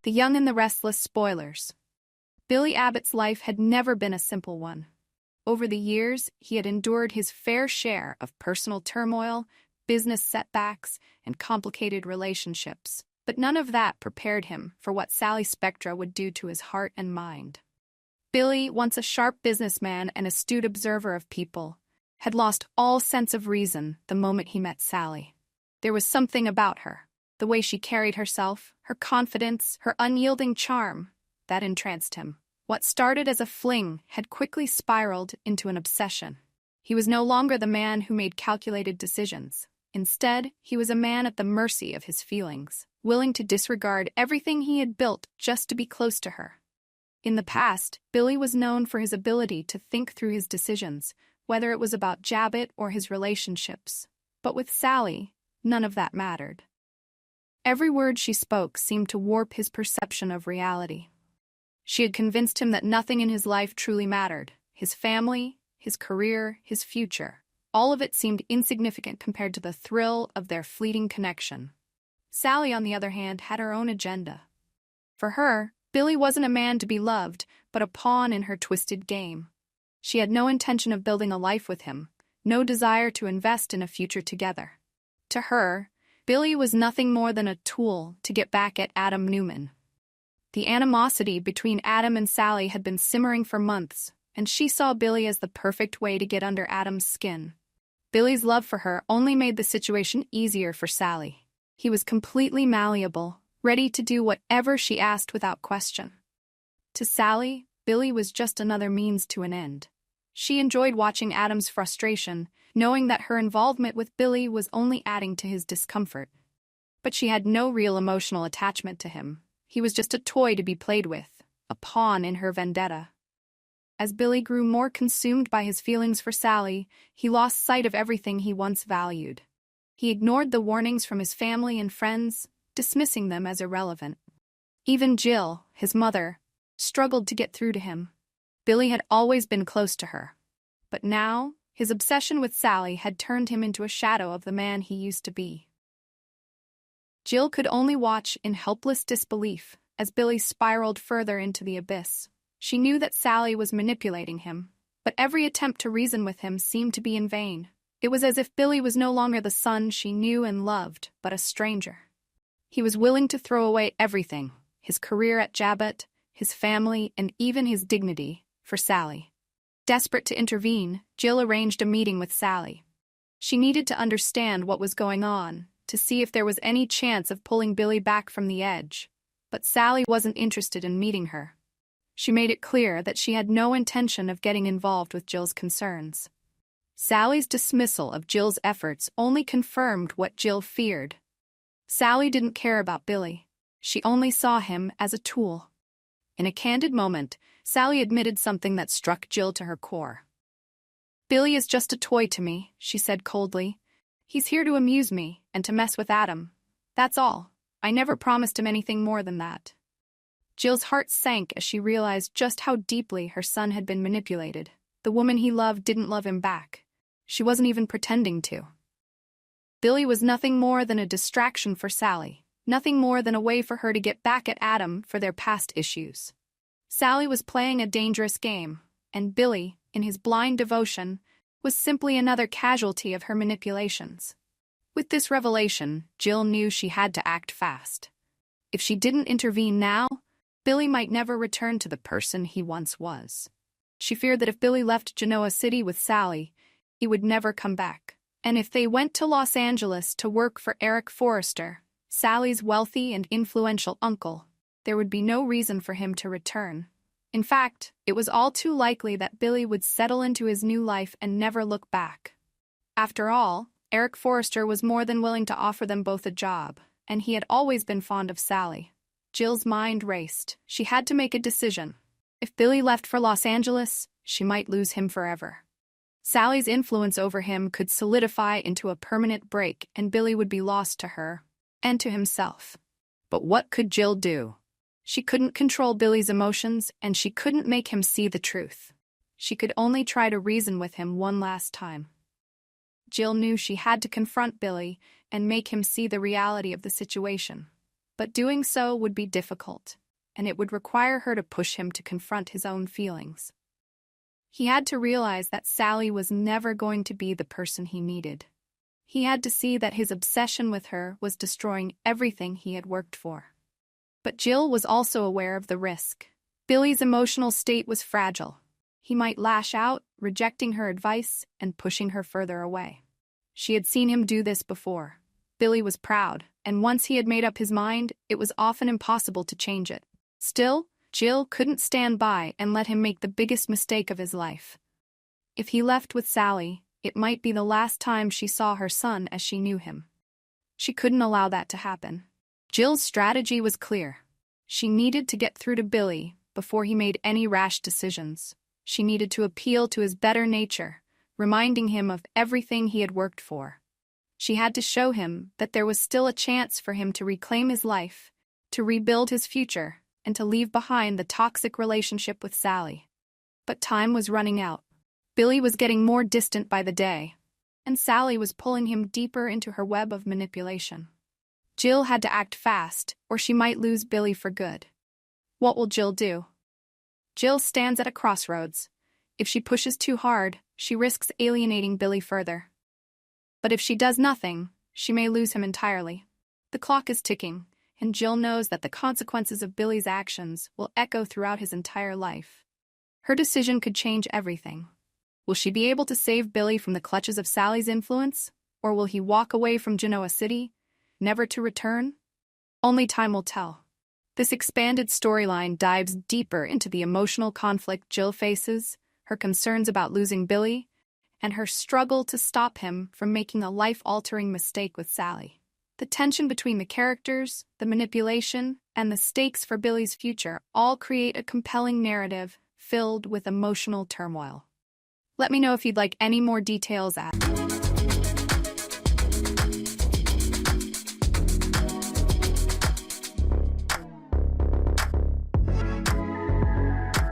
The Young and the Restless Spoilers. Billy Abbott's life had never been a simple one. Over the years, he had endured his fair share of personal turmoil, business setbacks, and complicated relationships, but none of that prepared him for what Sally Spectra would do to his heart and mind. Billy, once a sharp businessman and astute observer of people, had lost all sense of reason the moment he met Sally. There was something about her, the way she carried herself, her confidence, her unyielding charm, that entranced him. What started as a fling had quickly spiraled into an obsession. He was no longer the man who made calculated decisions. Instead, he was a man at the mercy of his feelings, willing to disregard everything he had built just to be close to her. In the past, Billy was known for his ability to think through his decisions, whether it was about Jabbett or his relationships. But with Sally, none of that mattered. Every word she spoke seemed to warp his perception of reality. She had convinced him that nothing in his life truly mattered. His family, his career, his future. All of it seemed insignificant compared to the thrill of their fleeting connection. Sally, on the other hand, had her own agenda. For her, Billy wasn't a man to be loved, but a pawn in her twisted game. She had no intention of building a life with him, no desire to invest in a future together. To her, Billy was nothing more than a tool to get back at Adam Newman. The animosity between Adam and Sally had been simmering for months, and she saw Billy as the perfect way to get under Adam's skin. Billy's love for her only made the situation easier for Sally. He was completely malleable, ready to do whatever she asked without question. To Sally, Billy was just another means to an end. She enjoyed watching Adam's frustration, knowing that her involvement with Billy was only adding to his discomfort. But she had no real emotional attachment to him. He was just a toy to be played with, a pawn in her vendetta. As Billy grew more consumed by his feelings for Sally, he lost sight of everything he once valued. He ignored the warnings from his family and friends, dismissing them as irrelevant. Even Jill, his mother, struggled to get through to him. Billy had always been close to her. But now, his obsession with Sally had turned him into a shadow of the man he used to be. Jill could only watch in helpless disbelief as Billy spiraled further into the abyss. She knew that Sally was manipulating him, but every attempt to reason with him seemed to be in vain. It was as if Billy was no longer the son she knew and loved, but a stranger. He was willing to throw away everything, his career at Jabbett, his family, and even his dignity, for Sally. Desperate to intervene, Jill arranged a meeting with Sally. She needed to understand what was going on, to see if there was any chance of pulling Billy back from the edge. But Sally wasn't interested in meeting her. She made it clear that she had no intention of getting involved with Jill's concerns. Sally's dismissal of Jill's efforts only confirmed what Jill feared. Sally didn't care about Billy. She only saw him as a tool. In a candid moment, Sally admitted something that struck Jill to her core. "Billy is just a toy to me," she said coldly. "He's here to amuse me and to mess with Adam. That's all. I never promised him anything more than that." Jill's heart sank as she realized just how deeply her son had been manipulated. The woman he loved didn't love him back. She wasn't even pretending to. Billy was nothing more than a distraction for Sally, nothing more than a way for her to get back at Adam for their past issues. Sally was playing a dangerous game, and Billy, in his blind devotion, was simply another casualty of her manipulations. With this revelation, Jill knew she had to act fast. If she didn't intervene now, Billy might never return to the person he once was. She feared that if Billy left Genoa City with Sally, he would never come back. And if they went to Los Angeles to work for Eric Forrester, Sally's wealthy and influential uncle, there would be no reason for him to return. In fact, it was all too likely that Billy would settle into his new life and never look back. After all, Eric Forrester was more than willing to offer them both a job, and he had always been fond of Sally. Jill's mind raced. She had to make a decision. If Billy left for Los Angeles, she might lose him forever. Sally's influence over him could solidify into a permanent break, and Billy would be lost to her and to himself. But what could Jill do? She couldn't control Billy's emotions, and she couldn't make him see the truth. She could only try to reason with him one last time. Jill knew she had to confront Billy and make him see the reality of the situation. but doing so would be difficult, and it would require her to push him to confront his own feelings. He had to realize that Sally was never going to be the person he needed. He had to see that his obsession with her was destroying everything he had worked for. But Jill was also aware of the risk. Billy's emotional state was fragile. He might lash out, rejecting her advice and pushing her further away. She had seen him do this before. Billy was proud, and once he had made up his mind, it was often impossible to change it. Still, Jill couldn't stand by and let him make the biggest mistake of his life. If he left with Sally, it might be the last time she saw her son as she knew him. She couldn't allow that to happen. Jill's strategy was clear. She needed to get through to Billy before he made any rash decisions. She needed to appeal to his better nature, reminding him of everything he had worked for. She had to show him that there was still a chance for him to reclaim his life, to rebuild his future, and to leave behind the toxic relationship with Sally. But time was running out. Billy was getting more distant by the day, and Sally was pulling him deeper into her web of manipulation. Jill had to act fast, or she might lose Billy for good. What will Jill do? Jill stands at a crossroads. If she pushes too hard, she risks alienating Billy further. But if she does nothing, she may lose him entirely. The clock is ticking, and Jill knows that the consequences of Billy's actions will echo throughout his entire life. Her decision could change everything. Will she be able to save Billy from the clutches of Sally's influence, or will he walk away from Genoa City, never to return? Only time will tell. This expanded storyline dives deeper into the emotional conflict Jill faces, her concerns about losing Billy, and her struggle to stop him from making a life-altering mistake with Sally. The tension between the characters, the manipulation, and the stakes for Billy's future all create a compelling narrative filled with emotional turmoil. Let me know if you'd like any more details at